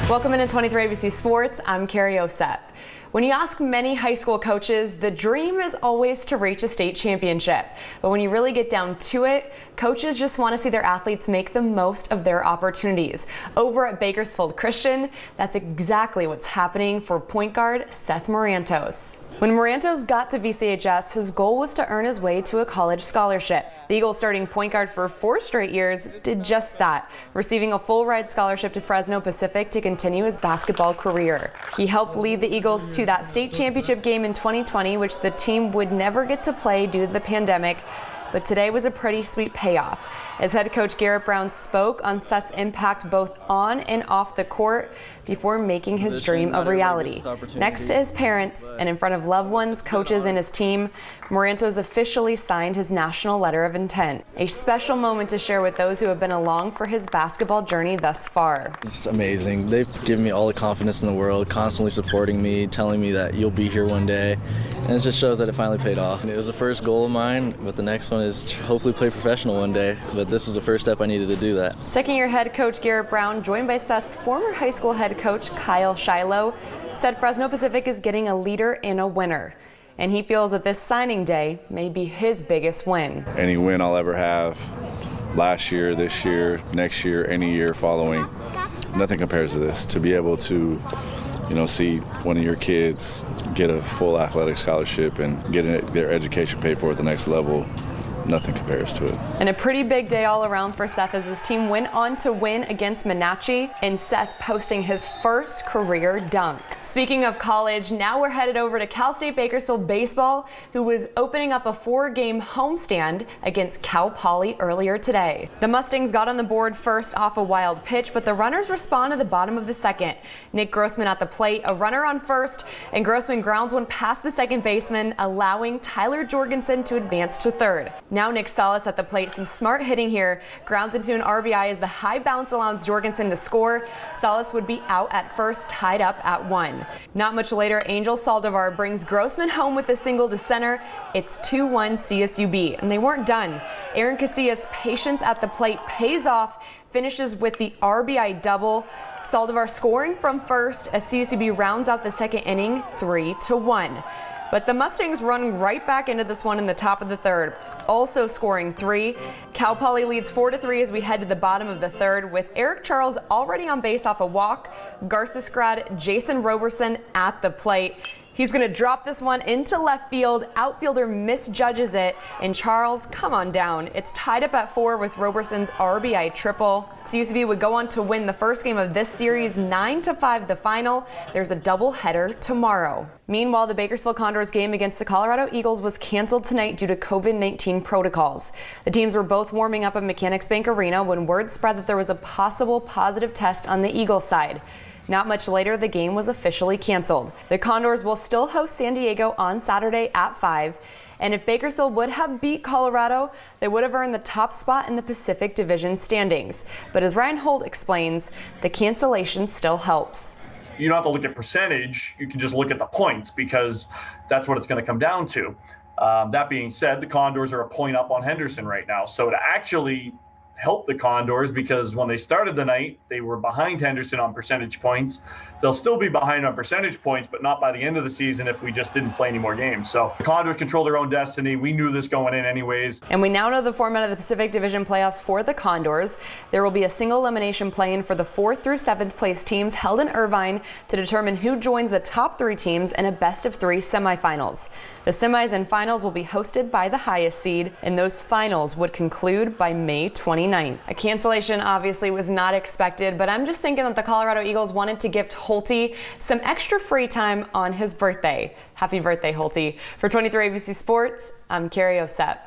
Welcome into 23 ABC Sports. I'm KARI OSEP. When you ask many high school coaches, the dream is always to reach a state championship. But when you really get down to it, coaches just want to see their athletes make the most of their opportunities. Over at Bakersfield Christian, that's exactly what's happening for point guard Seth Marantos. When Marantos got to VCHS, his goal was to earn his way to a college scholarship. The Eagles starting point guard for 4 straight years did just that, receiving a full-ride scholarship to Fresno Pacific to continue his basketball career. He helped lead the Eagles to that state championship game in 2020, which the team would never get to play due to the pandemic, but today was a pretty sweet payoff. As head coach GARRETT Brown spoke on Seth's impact both on and off the court before making his dream a reality. Next to his parents and in front of loved ones, coaches, and his team, Marantos officially signed his national letter of intent. A special moment to share with those who have been along for his basketball journey thus far. It's amazing. They've given me all the confidence in the world, constantly supporting me, telling me that you'll be here one day. And it just shows that it finally paid off. It was the first goal of mine, but the next one is to hopefully play professional one day. But this was the first step I needed to do that. Second-year head coach GARRETT Brown, joined by Seth's former high school head coach Kyle Shiloh, said Fresno Pacific is getting a leader and a winner. And he feels that this signing day may be his biggest win. Any win I'll ever have, last year, this year, next year, any year following, nothing compares to this. To be able to, see one of your kids get a full athletic scholarship and get their education paid for at the next level, nothing compares to it. And a pretty big day all around for Seth as his team went on to win against Menachie, and Seth posting his first career dunk. Speaking of college, now we're headed over to Cal State Bakersfield baseball, who was opening up a 4-game homestand against Cal Poly earlier today. The Mustangs got on the board first off a wild pitch, but the runners respond at the bottom of the second. Nick Grossman at the plate, a runner on first, and Grossman grounds one past the second baseman, allowing Tyler Jorgensen to advance to third. Now Nick Salas at the plate, some smart hitting here, grounds into an RBI as the high bounce allows Jorgensen to score. Salas would be out at first, tied up at 1. Not much later, Angel Saldivar brings Grossman home with a single to center. It's 2-1 CSUB, and they weren't done. Aaron Casillas' patience at the plate pays off, finishes with the RBI double. Saldivar scoring from first as CSUB rounds out the second inning 3-1. But the Mustangs run right back into this one in the top of the third, also scoring 3. Cal Poly leads 4-3 as we head to the bottom of the third, with Eric Charles already on base off a walk. Garces grad Jason Roberson at the plate. He's going to drop this one into left field. Outfielder misjudges it, and Charles, come on down. It's tied up at 4 with Roberson's RBI triple. CSUB would go on to win the first game of this series, 9-5 the final. There's a doubleheader tomorrow. Meanwhile, the Bakersfield Condors game against the Colorado Eagles was canceled tonight due to COVID-19 protocols. The teams were both warming up at Mechanics Bank Arena when word spread that there was a possible positive test on the Eagles side. Not much later, the game was officially canceled. The Condors will still host San Diego on Saturday at 5. And if Bakersfield would have beat Colorado, they would have earned the top spot in the Pacific Division standings. But as Ryan Holt explains, the cancellation still helps. You don't have to look at percentage, you can just look at the points, because that's what it's going to come down to. That being said, the Condors are a point up on Henderson right now. So to actually help the Condors, because when they started the night, they were behind Henderson on percentage points. They'll still be behind on percentage points, but not by the end of the season if we just didn't play any more games. So the Condors control their own destiny. We knew this going in anyways. And we now know the format of the Pacific Division playoffs for the Condors. There will be a single elimination play-in for the 4th through 7th place teams held in Irvine to determine who joins the top 3 teams in a best-of-3 semifinals. The semis and finals will be hosted by the highest seed, and those finals would conclude by May 29th. A cancellation obviously was not expected, but I'm just thinking that the Colorado Eagles wanted to gift Holty some extra free time on his birthday. Happy birthday, Holty. For 23 ABC Sports, I'm KARI OSEP.